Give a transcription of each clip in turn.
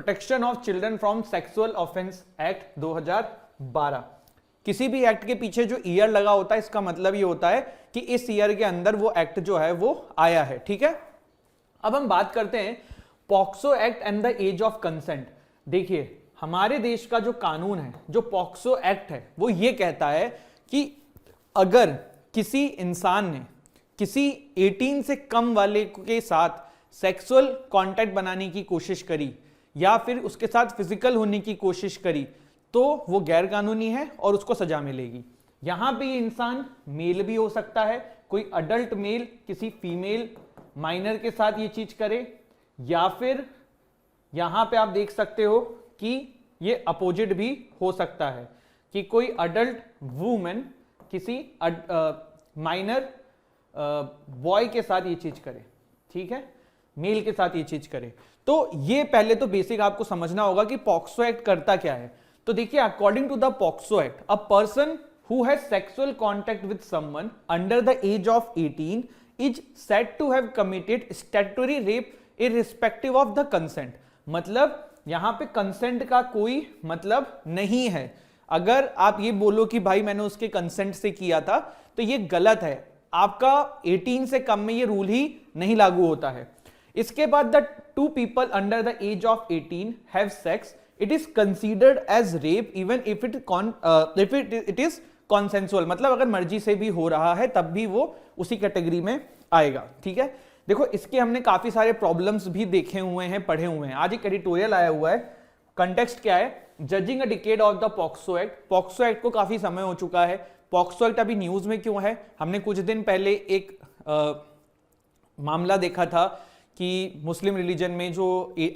Protection of children from sexual offence act 2012। किसी भी act के पीछे जो ईयर लगा होता है इसका मतलब ये होता है कि इस ईयर के अंदर वो एक्ट जो है वो आया है, ठीक है। अब हम बात करते हैं POCSO act and the age of consent. देखिए हमारे देश का जो कानून है, जो पॉक्सो एक्ट है, वो ये कहता है कि अगर किसी इंसान ने किसी 18 से कम वाले के साथ सेक्सुअल कांटेक्ट बनाने की कोशिश करी या फिर उसके साथ फिजिकल होने की कोशिश करी तो वो गैर कानूनी है और उसको सजा मिलेगी। यहां पे ये इंसान मेल भी हो सकता है, कोई अडल्ट मेल किसी फीमेल माइनर के साथ ये चीज करे, या फिर यहां पे आप देख सकते हो कि ये अपोजिट भी हो सकता है कि कोई अडल्ट वुमेन किसी माइनर बॉय के साथ ये चीज करे, ठीक है, मेल के साथ ये चीज करे। तो ये पहले तो बेसिक आपको समझना होगा कि पॉक्सो एक्ट करता क्या है। तो देखिए according to the POCSO act, a person who has sexual contact with someone under the age of 18 is said to have committed statutory rape irrespective of the consent. मतलब यहां पे कंसेंट का कोई मतलब नहीं है। अगर आप ये बोलो कि भाई मैंने उसके कंसेंट से किया था तो ये गलत है, आपका 18 से कम में ये रूल ही नहीं लागू होता है। इसके बाद the two people under the age of 18 have sex, it is considered as rape even if it is consensual. मतलब अगर मर्जी से भी हो रहा है तब भी वो उसी कैटेगरी में आएगा, ठीक है। देखो इसके हमने काफी सारे प्रॉब्लम्स भी देखे हुए हैं, पढ़े हुए हैं। आज एक एडिटोरियल आया हुआ है, कंटेक्स्ट क्या है, judging a decade of the POCSO act. POCSO act को काफी समय हो चुका है। पॉक्सो एक्ट अभी न्यूज में क्यों है? हमने कुछ दिन पहले एक मामला देखा था कि मुस्लिम रिलीजन में जो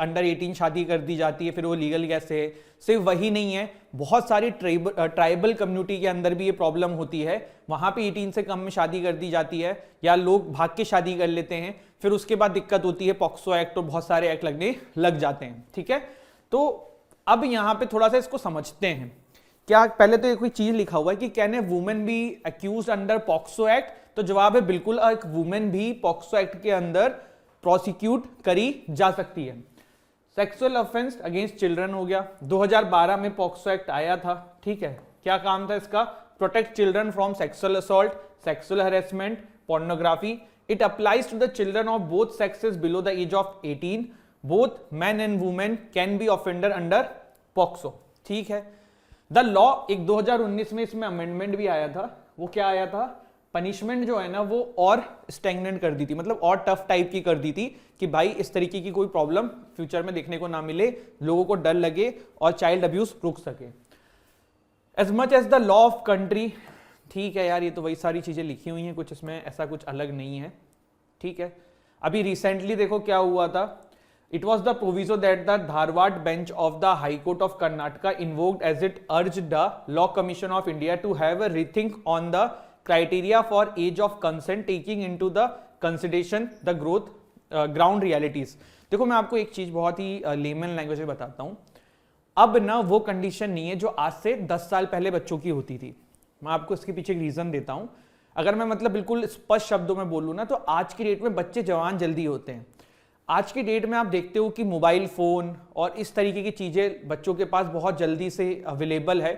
अंडर 18 शादी कर दी जाती है फिर वो लीगल कैसे है। सिर्फ वही नहीं है, बहुत सारी ट्राइबल कम्युनिटी के अंदर भी ये प्रॉब्लम होती है। वहां पे 18 से कम में शादी कर दी जाती है या लोग भाग के शादी कर लेते हैं, फिर उसके बाद दिक्कत होती है, पॉक्सो एक्ट और बहुत सारे एक्ट लगने लग जाते हैं, ठीक है। तो अब यहां पे थोड़ा सा इसको समझते हैं। क्या पहले तो कोई चीज लिखा हुआ है कि can a women be accused under POCSO act? तो जवाब है बिल्कुल, एक वुमेन भी पॉक्सो एक्ट के अंदर प्रोसिक्यूट करी जा सकती है। सेक्सुअल ऑफेंस अगेंस्ट चिल्ड्रन हो गया, 2012 में पॉक्सो एक्ट आया था, ठीक है। क्या काम था इसका? Protect children from sexual assault, sexual harassment, pornography. It applies to the children of both sexes below the age of 18। Both man and women can be offender under POCSO, ठीक है। द लॉ एक 2019 में इसमें amendment भी आया था। वो क्या आया था? पनिशमेंट जो है ना वो और स्टैग्नेंट कर दी थी, मतलब और टफ टाइप की कर दी थी कि भाई इस तरीके की कोई प्रॉब्लम फ्यूचर में देखने को ना मिले, लोगों को डर लगे और चाइल्ड अब्यूज रुक सके। As much as the law of country, ठीक है यार, ये तो वही सारी चीजें लिखी हुई हैं, कुछ इसमें ऐसा कुछ अलग नहीं है, ठीक है। अभी रिसेंटली देखो क्या हुआ था, it was the proviso that the Dharwad bench of the high court of Karnataka invoked as it urged the law commission of India to have a rethink on the criteria for age of consent taking into the consideration the growth ground realities। देखो मैं आपको एक चीज बहुत ही layman language में बताता हूं। अब ना वो कंडीशन नहीं है जो आज से 10 साल पहले बच्चों की होती थी। मैं आपको इसके पीछे एक रीजन देता हूं। अगर मैं मतलब बिल्कुल स्पष्ट शब्दों में बोलूं ना तो आज की डेट में बच्चे जवान जल्दी होते हैं। आज की डेट में आप देखते हो कि मोबाइल फोन और इस तरीके की चीजें बच्चों के पास बहुत जल्दी से अवेलेबल है,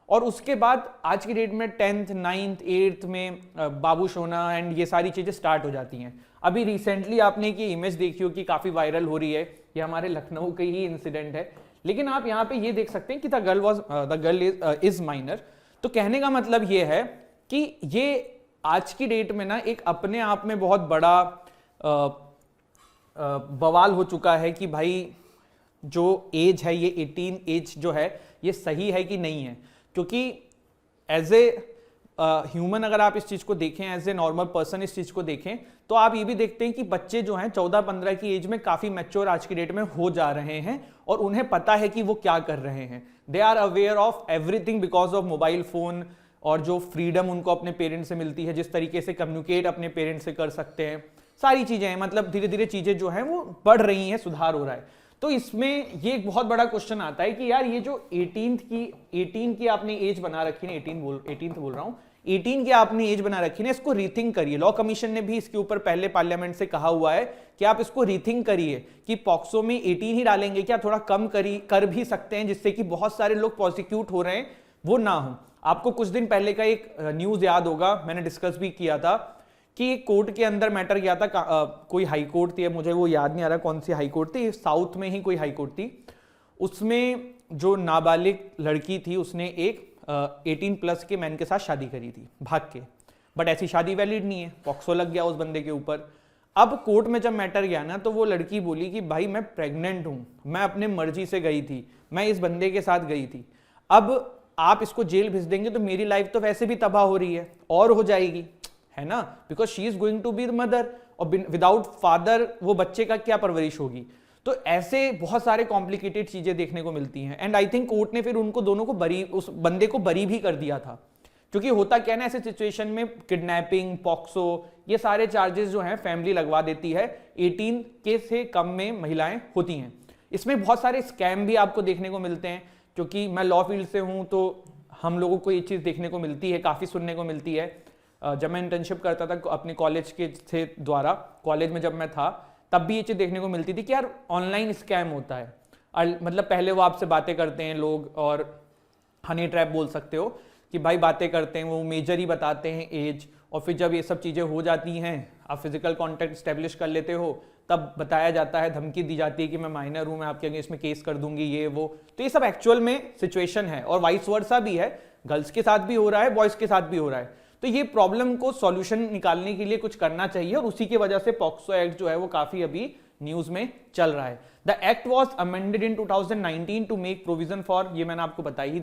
और उसके बाद आज की डेट में 10th 9th 8th में बाबू सोना एंड ये सारी चीजें स्टार्ट हो जाती हैं। अभी रिसेंटली आपने एक इमेज देखी हो कि काफी वायरल हो रही है, ये हमारे लखनऊ का ही इंसिडेंट है, लेकिन आप यहाँ पे ये देख सकते हैं कि द गर्ल इज माइनर। तो कहने का मतलब ये है कि ये आज की डेट में ना एक अपने आप में बहुत बड़ा बवाल हो चुका है कि भाई जो एज है ये 18 एज जो है ये सही है कि नहीं है। क्योंकि एज ए ह्यूमन अगर आप इस चीज को देखें, एज ए नॉर्मल पर्सन इस चीज को देखें, तो आप ये भी देखते हैं कि बच्चे जो हैं 14-15 की एज में काफी मैच्योर आज की डेट में हो जा रहे हैं और उन्हें पता है कि वो क्या कर रहे हैं। They are aware of everything because of mobile phone और जो फ्रीडम उनको अपने पेरेंट्स से मिलती है, जिस तरीके से कम्युनिकेट अपने पेरेंट्स से कर सकते हैं, सारी चीजें हैं। मतलब धीरे धीरे चीजें जो हैं वो बढ़ रही हैं, सुधार हो रहा है। तो इसमें ये एक बहुत बड़ा क्वेश्चन आता है कि यार ये जो 18 की आपने एज बना रखी है, 18th बोल रहा हूं, 18 की आपने एज बना रखी ना, इसको रीथिंक करिए। लॉ कमीशन ने भी इसके ऊपर पहले पार्लियामेंट से कहा हुआ है कि आप इसको रीथिंक करिए कि पॉक्सो में 18 ही डालेंगे क्या, थोड़ा कम कर भी सकते हैं जिससे कि बहुत सारे लोग प्रोसिक्यूट हो रहे हैं वो ना हो। आपको कुछ दिन पहले का एक न्यूज याद होगा, मैंने डिस्कस भी किया था कि एक कोर्ट के अंदर मैटर गया था, कोई हाई कोर्ट थी, मुझे वो याद नहीं आ रहा कौन सी हाई कोर्ट थी, साउथ में ही कोई हाई कोर्ट थी। उसमें जो नाबालिग लड़की थी उसने एक 18 प्लस के मैन के साथ शादी करी थी भाग के, बट ऐसी शादी वैलिड नहीं है, पॉक्सो लग गया उस बंदे के ऊपर। अब कोर्ट में जब मैटर गया ना तो वो लड़की बोली कि भाई मैं प्रेग्नेंट हूं, मैं अपने मर्जी से गई थी, मैं इस बंदे के साथ गई थी, अब आप इसको जेल भेज देंगे तो मेरी लाइफ तो वैसे भी तबाह हो रही है और हो जाएगी, है ना, because she is going to be the mother, और विदाउट फादर वो बच्चे का क्या परवरिश होगी। तो ऐसे बहुत सारे कॉम्प्लिकेटेड चीजें देखने को मिलती हैं। एंड आई थिंक कोर्ट ने फिर उनको दोनों को बरी, उस बंदे को बरी भी कर दिया था, क्योंकि होता क्या ना ऐसे सिचुएशन में किडनैपिंग, पॉक्सो, ये सारे चार्जेस जो हैं फैमिली लगवा देती है, 18 के से कम में महिलाएं होती हैं। इसमें बहुत सारे स्कैम भी आपको देखने को मिलते हैं, क्योंकि मैं लॉ फील्ड से हूं तो हम लोगों को ये चीज देखने को मिलती है, काफी सुनने को मिलती है। जब मैं इंटर्नशिप करता था अपने कॉलेज के से द्वारा, कॉलेज में जब मैं था तब भी ये चीज देखने को मिलती थी कि यार ऑनलाइन स्कैम होता है। मतलब पहले वो आपसे बातें करते हैं लोग, और हनी ट्रैप बोल सकते हो कि भाई बातें करते हैं, वो मेजर ही बताते हैं एज, और फिर जब ये सब चीजें हो जाती हैं, आप फिजिकल कॉन्टैक्ट स्टेब्लिश कर लेते हो, तब बताया जाता है, धमकी दी जाती है कि मैं माइनर हूं, मैं आपके अगेंस्ट में केस कर दूंगी, ये वो। तो ये सब एक्चुअल में सिचुएशन है, और वाइस वर्सा भी है, गर्ल्स के साथ भी हो रहा है, बॉयज के साथ भी हो रहा है। तो ये प्रॉब्लम को सॉल्यूशन निकालने के लिए कुछ करना चाहिए, और उसी की वजह से पॉक्सो एक्ट जो है वो काफी अभी न्यूज में चल रहा है। The act was amended in 2019 to make provision for, ये मैंने आपको बताई ही